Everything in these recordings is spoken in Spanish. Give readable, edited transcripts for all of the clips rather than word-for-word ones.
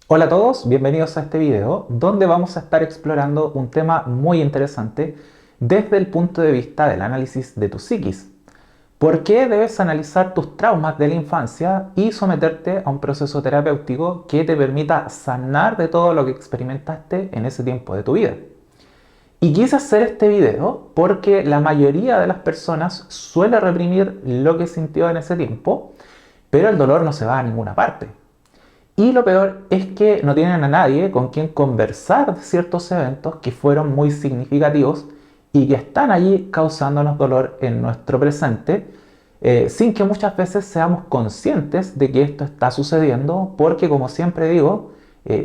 Hola a todos, bienvenidos a este video donde vamos a estar explorando un tema muy interesante desde el punto de vista del análisis de tu psiquis. ¿Por qué debes analizar tus traumas de la infancia y someterte a un proceso terapéutico que te permita sanar de todo lo que experimentaste en ese tiempo de tu vida? Y quise hacer este video porque la mayoría de las personas suele reprimir lo que sintió en ese tiempo, pero el dolor no se va a ninguna parte. Y lo peor es que no tienen a nadie con quien conversar de ciertos eventos que fueron muy significativos y que están allí causándonos dolor en nuestro presente, sin que muchas veces seamos conscientes de que esto está sucediendo, porque como siempre digo,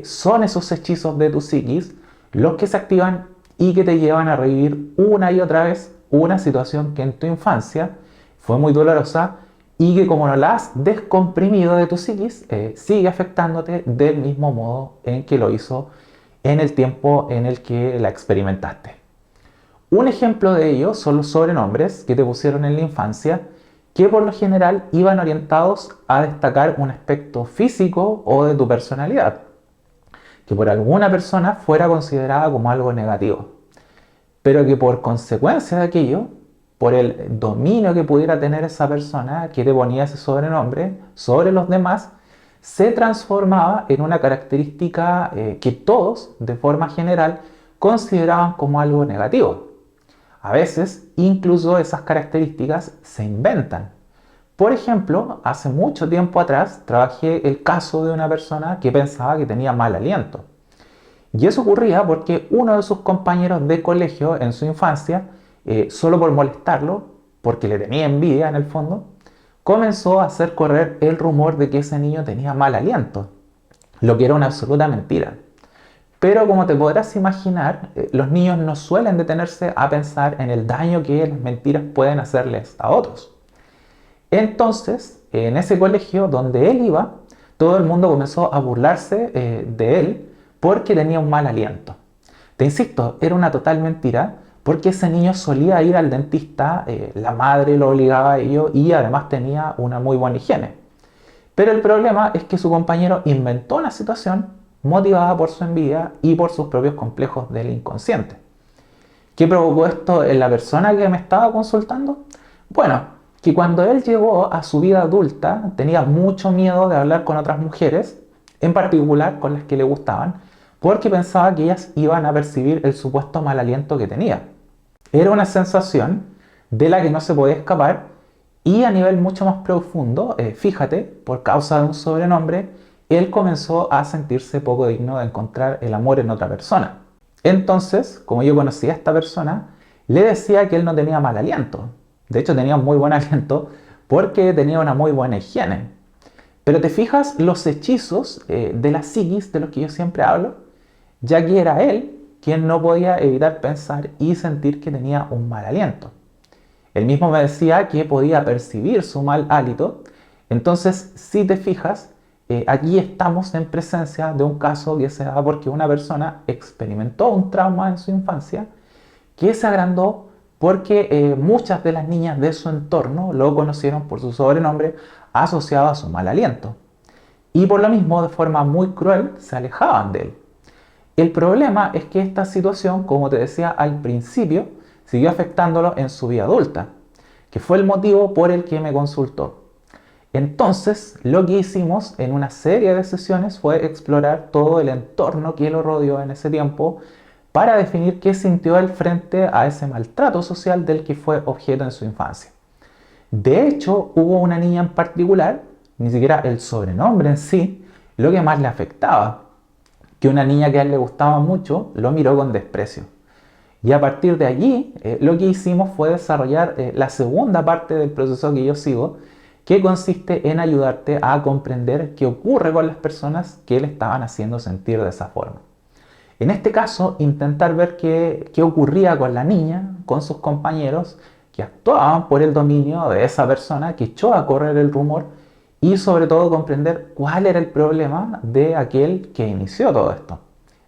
son esos hechizos de tu psiquis los que se activan y que te llevan a revivir una y otra vez una situación que en tu infancia fue muy dolorosa y que como no la has descomprimido de tu psiquis, sigue afectándote del mismo modo en que lo hizo en el tiempo en el que la experimentaste. Un ejemplo de ello son los sobrenombres que te pusieron en la infancia, que por lo general iban orientados a destacar un aspecto físico o de tu personalidad, que por alguna persona fuera considerada como algo negativo, pero que por consecuencia de aquello, por el dominio que pudiera tener esa persona que te ponía ese sobrenombre sobre los demás, se transformaba en una característica que todos, de forma general, consideraban como algo negativo. A veces, incluso esas características se inventan. Por ejemplo, hace mucho tiempo atrás trabajé el caso de una persona que pensaba que tenía mal aliento. Y eso ocurría porque uno de sus compañeros de colegio en su infancia, solo por molestarlo, porque le tenía envidia en el fondo, comenzó a hacer correr el rumor de que ese niño tenía mal aliento, lo que era una absoluta mentira. Pero como te podrás imaginar, los niños no suelen detenerse a pensar en el daño que las mentiras pueden hacerles a otros. Entonces, en ese colegio donde él iba, todo el mundo comenzó a burlarse de él porque tenía un mal aliento. Te insisto, era una total mentira porque ese niño solía ir al dentista, la madre lo obligaba a ello y además tenía una muy buena higiene. Pero el problema es que su compañero inventó una situación motivada por su envidia y por sus propios complejos del inconsciente. ¿Qué provocó esto en la persona que me estaba consultando? Bueno, que cuando él llegó a su vida adulta tenía mucho miedo de hablar con otras mujeres, en particular con las que le gustaban, porque pensaba que ellas iban a percibir el supuesto mal aliento que tenía. Era una sensación de la que no se podía escapar y a nivel mucho más profundo, fíjate, por causa de un sobrenombre, él comenzó a sentirse poco digno de encontrar el amor en otra persona. Entonces, como yo conocía a esta persona, le decía que él no tenía mal aliento. De hecho, tenía muy buen aliento porque tenía una muy buena higiene. Pero te fijas los hechizos de la psiquis de los que yo siempre hablo, ya que era él quien no podía evitar pensar y sentir que tenía un mal aliento. Él mismo me decía que podía percibir su mal hálito. Entonces, si te fijas, aquí estamos en presencia de un caso que se da porque una persona experimentó un trauma en su infancia que se agrandó porque muchas de las niñas de su entorno lo conocieron por su sobrenombre asociado a su mal aliento. Y por lo mismo, de forma muy cruel, se alejaban de él. El problema es que esta situación, como te decía al principio, siguió afectándolo en su vida adulta, que fue el motivo por el que me consultó. Entonces, lo que hicimos en una serie de sesiones fue explorar todo el entorno que lo rodeó en ese tiempo para definir qué sintió él frente a ese maltrato social del que fue objeto en su infancia. De hecho, hubo una niña en particular, ni siquiera el sobrenombre en sí, lo que más le afectaba, que una niña que a él le gustaba mucho lo miró con desprecio. Y a partir de allí, lo que hicimos fue desarrollar la segunda parte del proceso que yo sigo, que consiste en ayudarte a comprender qué ocurre con las personas que le estaban haciendo sentir de esa forma. En este caso, intentar ver qué ocurría con la niña, con sus compañeros, que actuaban por el dominio de esa persona que echó a correr el rumor y sobre todo comprender cuál era el problema de aquel que inició todo esto.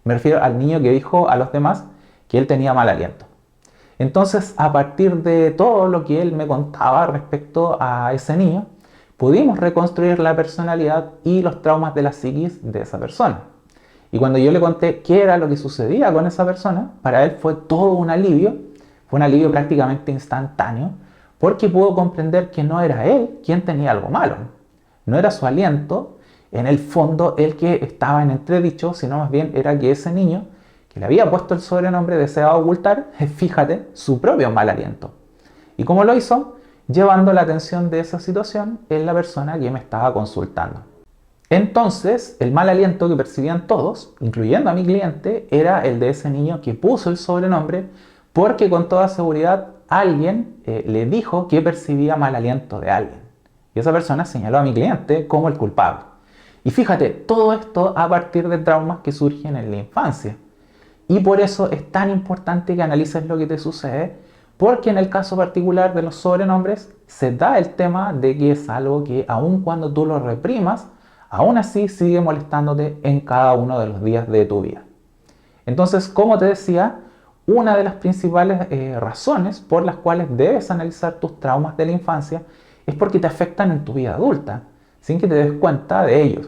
Me refiero al niño que dijo a los demás que él tenía mal aliento. Entonces, a partir de todo lo que él me contaba respecto a ese niño, pudimos reconstruir la personalidad y los traumas de la psiquis de esa persona. Y cuando yo le conté qué era lo que sucedía con esa persona, para él fue todo un alivio, fue un alivio prácticamente instantáneo, porque pudo comprender que no era él quien tenía algo malo, no era su aliento, en el fondo el que estaba en entredicho, sino más bien era que ese niño que le había puesto el sobrenombre deseaba ocultar, fíjate, su propio mal aliento. ¿Y cómo lo hizo? Llevando la atención de esa situación en la persona que me estaba consultando. Entonces, el mal aliento que percibían todos, incluyendo a mi cliente, era el de ese niño que puso el sobrenombre porque con toda seguridad alguien le dijo que percibía mal aliento de alguien. Y esa persona señaló a mi cliente como el culpable. Y fíjate, todo esto a partir de traumas que surgen en la infancia. Y por eso es tan importante que analices lo que te sucede, porque en el caso particular de los sobrenombres se da el tema de que es algo que aun cuando tú lo reprimas, aún así sigue molestándote en cada uno de los días de tu vida. Entonces, como te decía, una de las principales razones por las cuales debes analizar tus traumas de la infancia es porque te afectan en tu vida adulta, sin que te des cuenta de ellos.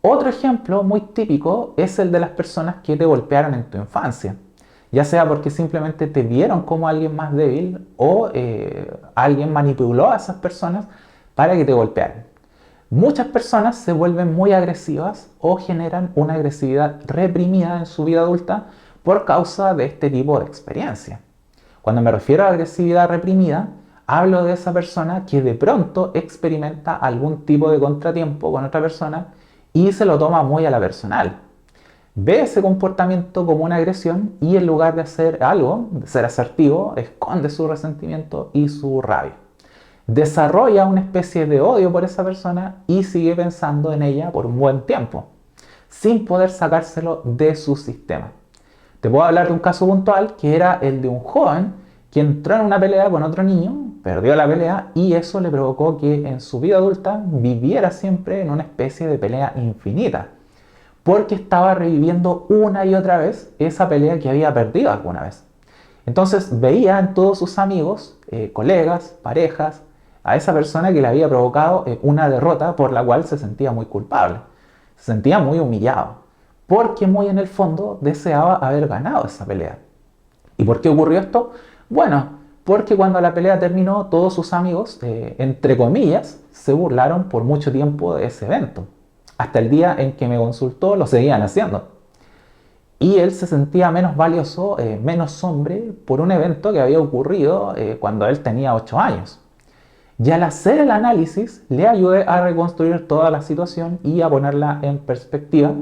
Otro ejemplo muy típico es el de las personas que te golpearon en tu infancia, ya sea porque simplemente te vieron como alguien más débil o alguien manipuló a esas personas para que te golpearan. Muchas personas se vuelven muy agresivas o generan una agresividad reprimida en su vida adulta por causa de este tipo de experiencia. Cuando me refiero a agresividad reprimida, hablo de esa persona que de pronto experimenta algún tipo de contratiempo con otra persona y se lo toma muy a la personal. Ve ese comportamiento como una agresión y en lugar de hacer algo, de ser asertivo, esconde su resentimiento y su rabia. Desarrolla una especie de odio por esa persona y sigue pensando en ella por un buen tiempo, sin poder sacárselo de su sistema. Te puedo hablar de un caso puntual que era el de un joven que entró en una pelea con otro niño, perdió la pelea y eso le provocó que en su vida adulta viviera siempre en una especie de pelea infinita, porque estaba reviviendo una y otra vez esa pelea que había perdido alguna vez. Entonces veía en todos sus amigos, colegas, parejas, a esa persona que le había provocado una derrota por la cual se sentía muy culpable, se sentía muy humillado, porque muy en el fondo deseaba haber ganado esa pelea. ¿Y por qué ocurrió esto? Bueno, porque cuando la pelea terminó, todos sus amigos, entre comillas, se burlaron por mucho tiempo de ese evento. Hasta el día en que me consultó, lo seguían haciendo. Y él se sentía menos valioso, menos hombre, por un evento que había ocurrido cuando él tenía 8 años. Y al hacer el análisis, le ayudé a reconstruir toda la situación y a ponerla en perspectiva.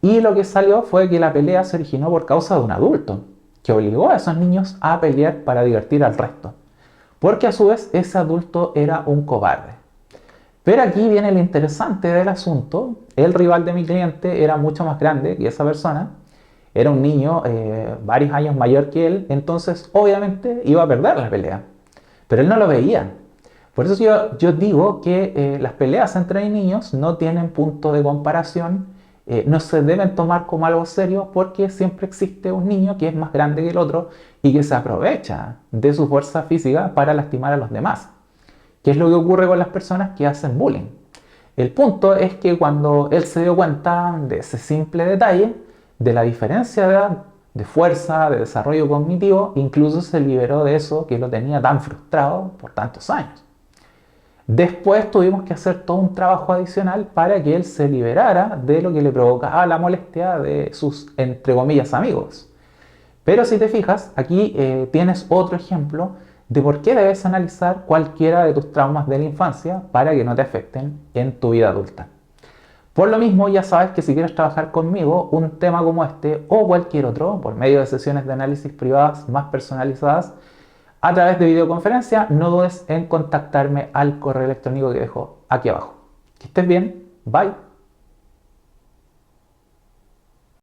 Y lo que salió fue que la pelea se originó por causa de un adulto, que obligó a esos niños a pelear para divertir al resto. Porque a su vez ese adulto era un cobarde. Pero aquí viene lo interesante del asunto. El rival de mi cliente era mucho más grande que esa persona. Era un niño varios años mayor que él, entonces obviamente iba a perder la pelea. Pero él no lo veía. Por eso yo digo que las peleas entre niños no tienen punto de comparación, no se deben tomar como algo serio porque siempre existe un niño que es más grande que el otro y que se aprovecha de su fuerza física para lastimar a los demás. ¿Qué es lo que ocurre con las personas que hacen bullying? El punto es que cuando él se dio cuenta de ese simple detalle, de la diferencia de edad, de fuerza, de desarrollo cognitivo, incluso se liberó de eso que lo tenía tan frustrado por tantos años. Después tuvimos que hacer todo un trabajo adicional para que él se liberara de lo que le provocaba la molestia de sus, entre comillas, amigos. Pero si te fijas, aquí tienes otro ejemplo de por qué debes analizar cualquiera de tus traumas de la infancia para que no te afecten en tu vida adulta. Por lo mismo, ya sabes que si quieres trabajar conmigo un tema como este o cualquier otro, por medio de sesiones de análisis privadas más personalizadas, a través de videoconferencia, no dudes en contactarme al correo electrónico que dejo aquí abajo. Que estés bien, bye.